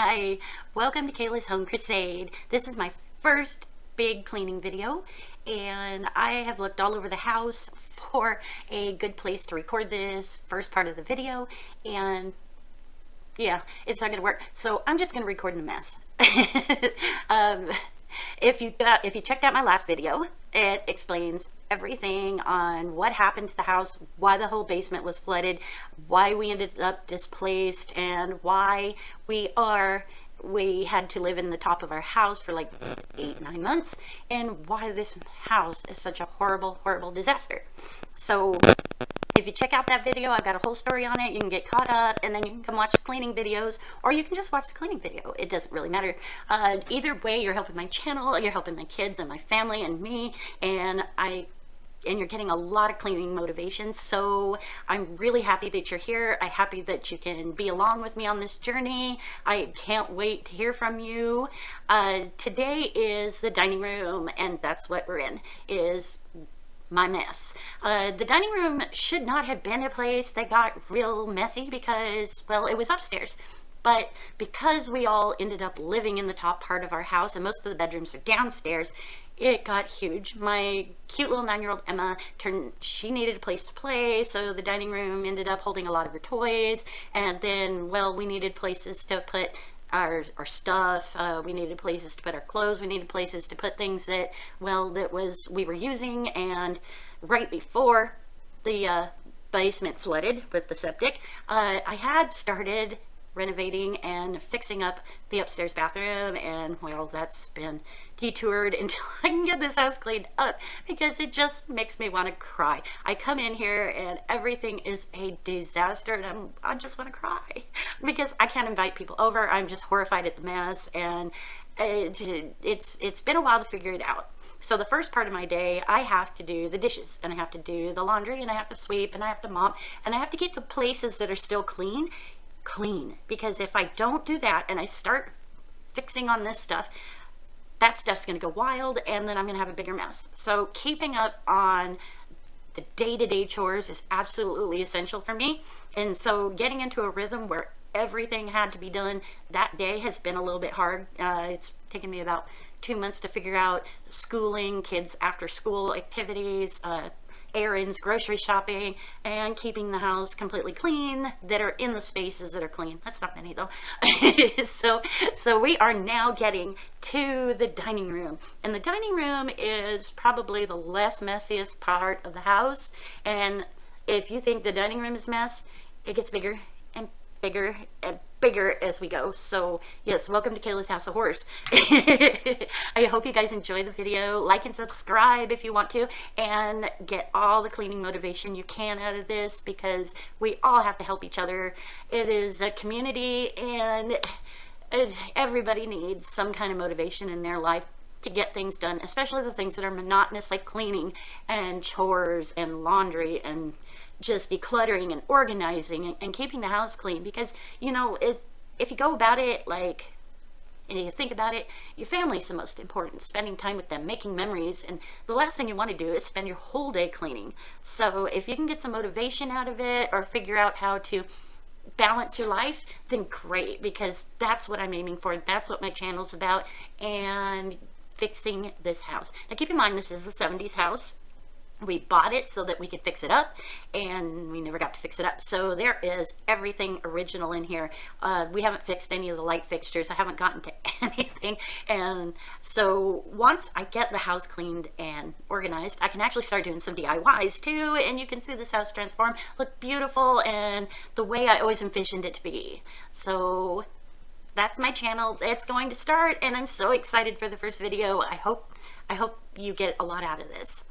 Hi, welcome to Kayla's Home Crusade. This is my first big cleaning video, and I have looked all over the house for a good place to record this first part of the video, and yeah, it's not gonna work. So I'm just gonna record in a mess. If you checked out my last video, it explains everything on what happened to the house, why the whole basement was flooded, why we ended up displaced, and why we had to live in the top of our house for like 8-9 months, and why this house is such a horrible disaster. So if you check out that video, I've got a whole story on it. You can get caught up, and then you can come watch the cleaning videos, or you can just watch the cleaning video. It doesn't really matter. Either way, you're helping my channel, you're helping my kids and my family and me, and you're getting a lot of cleaning motivation. So I'm really happy that you're here. I'm happy that you can be along with me on this journey. I can't wait to hear from you. Today is the dining room, and that's what we're in, is my mess. The dining room should not have been a place that got real messy because, well, it was upstairs. But because we all ended up living in the top part of our house and most of the bedrooms are downstairs, it got huge. My cute little 9-year-old Emma she needed a place to play, so the dining room ended up holding a lot of her toys, and then, well, we needed places to put our stuff, we needed places to put our clothes, we needed places to put things that, well, we were using. And right before the basement flooded with the septic, I had started renovating and fixing up the upstairs bathroom, and well, that's been detoured until I can get this house cleaned up because it just makes me want to cry. I come in here and everything is a disaster, and I just want to cry because I can't invite people over. I'm just horrified at the mess, and it's been a while to figure it out. So the first part of my day, I have to do the dishes, and I have to do the laundry, and I have to sweep, and I have to mop, and I have to keep the places that are still clean, because if I don't do that and I start fixing on this stuff, that stuff's going to go wild, and then I'm going to have a bigger mess. So keeping up on the day-to-day chores is absolutely essential for me, and so getting into a rhythm where everything had to be done that day has been a little bit hard. It's taken me about 2 months to figure out schooling, kids after school activities, errands, grocery shopping, and keeping the house completely clean that are in the spaces that are clean. That's not many though. So we are now getting to the dining room, and the dining room is probably the less messiest part of the house. And if you think the dining room is a mess, it gets bigger and bigger and bigger as we go. So yes, welcome to Kayla's House of Horrors. I hope you guys enjoy the video. Like and subscribe if you want to, and get all the cleaning motivation you can out of this, because we all have to help each other. It is a community, and everybody needs some kind of motivation in their life to get things done, especially the things that are monotonous, like cleaning and chores and laundry and just decluttering and organizing and keeping the house clean. Because, you know, if you go about it like, and you think about it, your family's the most important. Spending time with them, making memories, and the last thing you want to do is spend your whole day cleaning. So if you can get some motivation out of it, or figure out how to balance your life, then great, because that's what I'm aiming for. That's what my channel's about, and fixing this house. Now keep in mind, this is a 70s house. We bought it so that we could fix it up, and we never got to fix it up. So there is everything original in here. We haven't fixed any of the light fixtures. I haven't gotten to anything. And so once I get the house cleaned and organized, I can actually start doing some DIYs too, and you can see this house transform, look beautiful, and the way I always envisioned it to be. So that's my channel. It's going to start, and I'm so excited for the first video. I hope you get a lot out of this.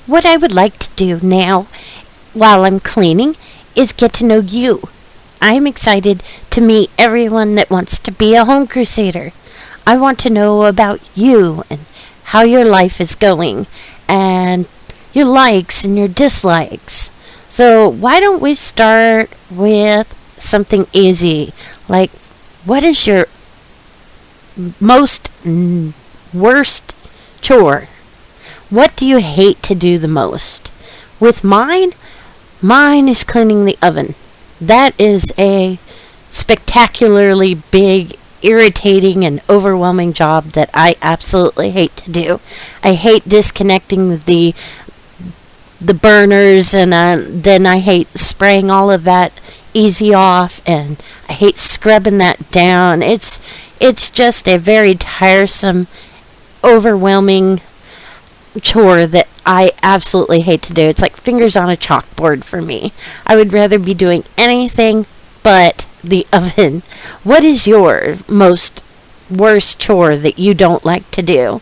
what I would like to do now while I'm cleaning is get to know you. I'm excited to meet everyone that wants to be a home crusader. I want to know about you and how your life is going and your likes and your dislikes. So, why don't we start with something easy? Like, what is your most worst chore? What do you hate to do the most? With mine is cleaning the oven. That is a spectacularly big, irritating, and overwhelming job that I absolutely hate to do. I hate disconnecting the burners, and then I hate spraying all of that easy off, and I hate scrubbing that down. It's just a very tiresome, overwhelming chore that I absolutely hate to do. It's like fingers on a chalkboard for me. I would rather be doing anything but the oven. What is your most worst chore that you don't like to do?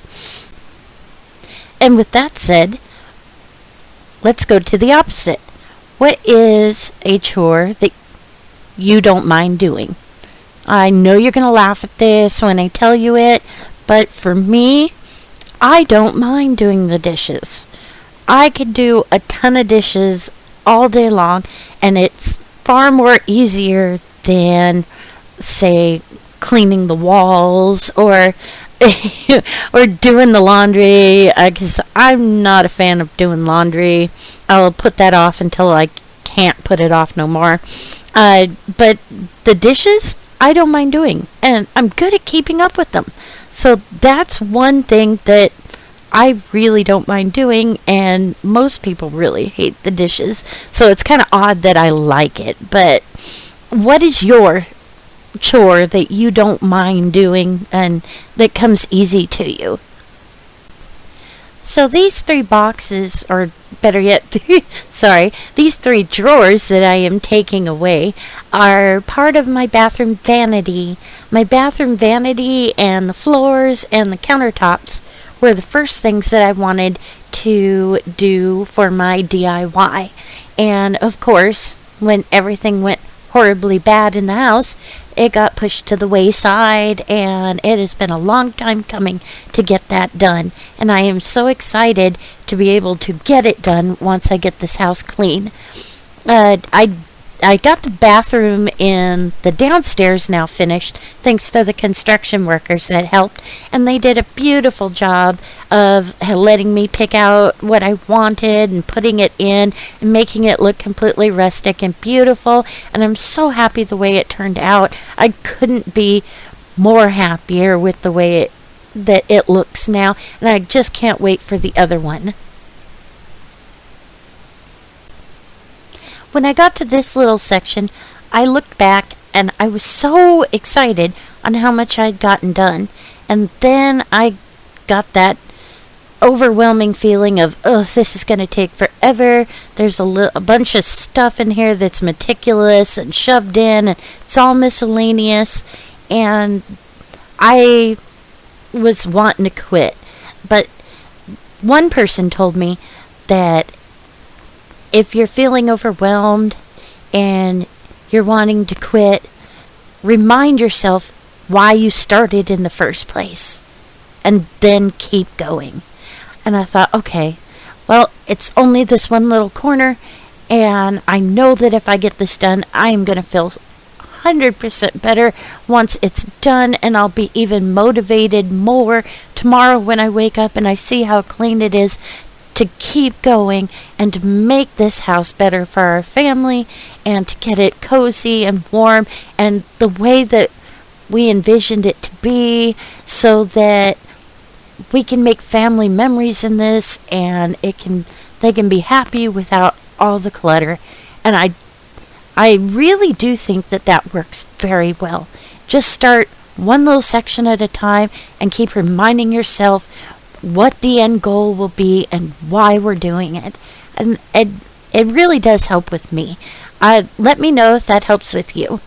And with that said, let's go to the opposite. What is a chore that you don't mind doing? I know you're going to laugh at this when I tell you it, but for me, I don't mind doing the dishes. I could do a ton of dishes all day long, and it's far more easier than, say, cleaning the walls or or doing the laundry, because I'm not a fan of doing laundry. I'll put that off until I can't put it off no more. But the dishes, I don't mind doing, and I'm good at keeping up with them. So that's one thing that I really don't mind doing, and most people really hate the dishes. So it's kind of odd that I like it. But what is your chore that you don't mind doing and that comes easy to you? So these three boxes, or better yet, these three drawers that I am taking away are part of my bathroom vanity. My bathroom vanity and the floors and the countertops were the first things that I wanted to do for my DIY. And of course, when everything went horribly bad in the house, it got pushed to the wayside, and it has been a long time coming to get that done. And I am so excited to be able to get it done once I get this house clean. I got the bathroom in the downstairs now finished, thanks to the construction workers that helped, and they did a beautiful job of letting me pick out what I wanted and putting it in and making it look completely rustic and beautiful, and I'm so happy the way it turned out. I couldn't be more happier with the way that it looks now, and I just can't wait for the other one. When I got to this little section, I looked back and I was so excited on how much I'd gotten done. And then I got that overwhelming feeling of, oh, this is going to take forever. There's a bunch of stuff in here that's meticulous and shoved in, and it's all miscellaneous. And I was wanting to quit. But one person told me that if you're feeling overwhelmed and you're wanting to quit, remind yourself why you started in the first place and then keep going. And I thought, okay, well, it's only this one little corner, and I know that if I get this done, I am going to feel 100% better once it's done, and I'll be even motivated more tomorrow when I wake up and I see how clean it is, to keep going and to make this house better for our family and to get it cozy and warm and the way that we envisioned it to be, so that we can make family memories in this, and they can be happy without all the clutter. And I really do think that works very well. Just start one little section at a time and keep reminding yourself what the end goal will be and why we're doing it. And it really does help with me. Let me know if that helps with you.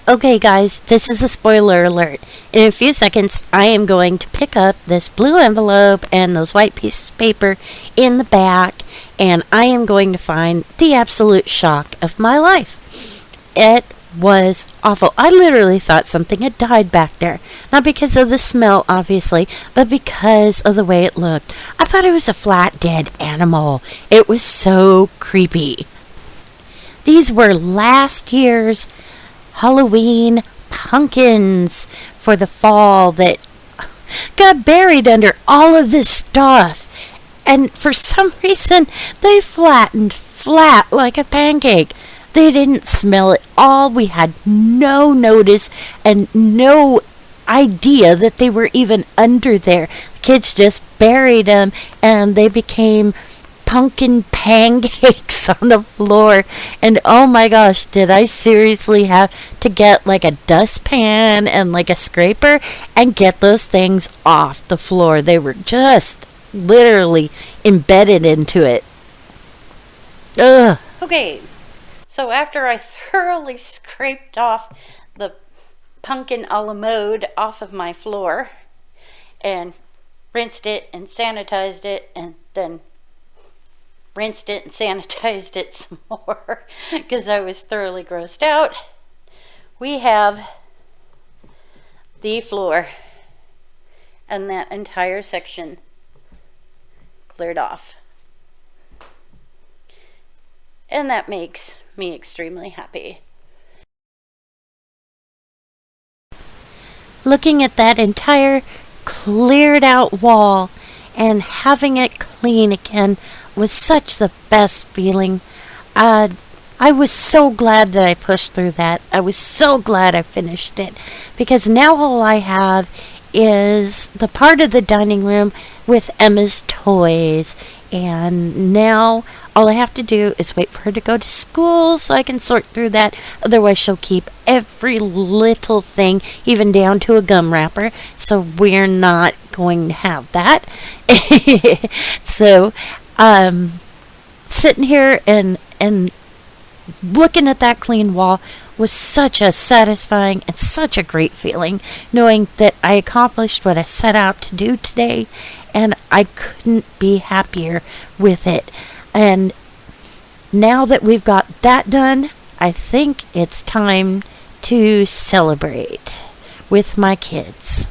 Okay, guys, this is a spoiler alert. In a few seconds, I am going to pick up this blue envelope and those white pieces of paper in the back, and I am going to find the absolute shock of my life. It was awful. I literally thought something had died back there. Not because of the smell, obviously, but because of the way it looked. I thought it was a flat, dead animal. It was so creepy. These were last year's Halloween pumpkins for the fall that got buried under all of this stuff. And for some reason, they flattened flat like a pancake. They didn't smell at all. We had no notice and no idea that they were even under there. The kids just buried them and they became pumpkin pancakes on the floor. And oh my gosh, did I seriously have to get like a dustpan and like a scraper and get those things off the floor. They were just literally embedded into it. Ugh. Okay, so after I thoroughly scraped off the pumpkin a la mode off of my floor and rinsed it and sanitized it and then rinsed it and sanitized it some more because I was thoroughly grossed out, we have the floor and that entire section cleared off. And that makes me extremely happy. Looking at that entire cleared out wall and having it clean again was such the best feeling. I was so glad that I pushed through that. I was so glad I finished it because now all I have is the part of the dining room with Emma's toys, and now all I have to do is wait for her to go to school so I can sort through that. Otherwise she'll keep every little thing, even down to a gum wrapper, so we're not going to have that. So sitting here and looking at that clean wall was such a satisfying and such a great feeling, knowing that I accomplished what I set out to do today, and I couldn't be happier with it. And now that we've got that done, I think it's time to celebrate with my kids.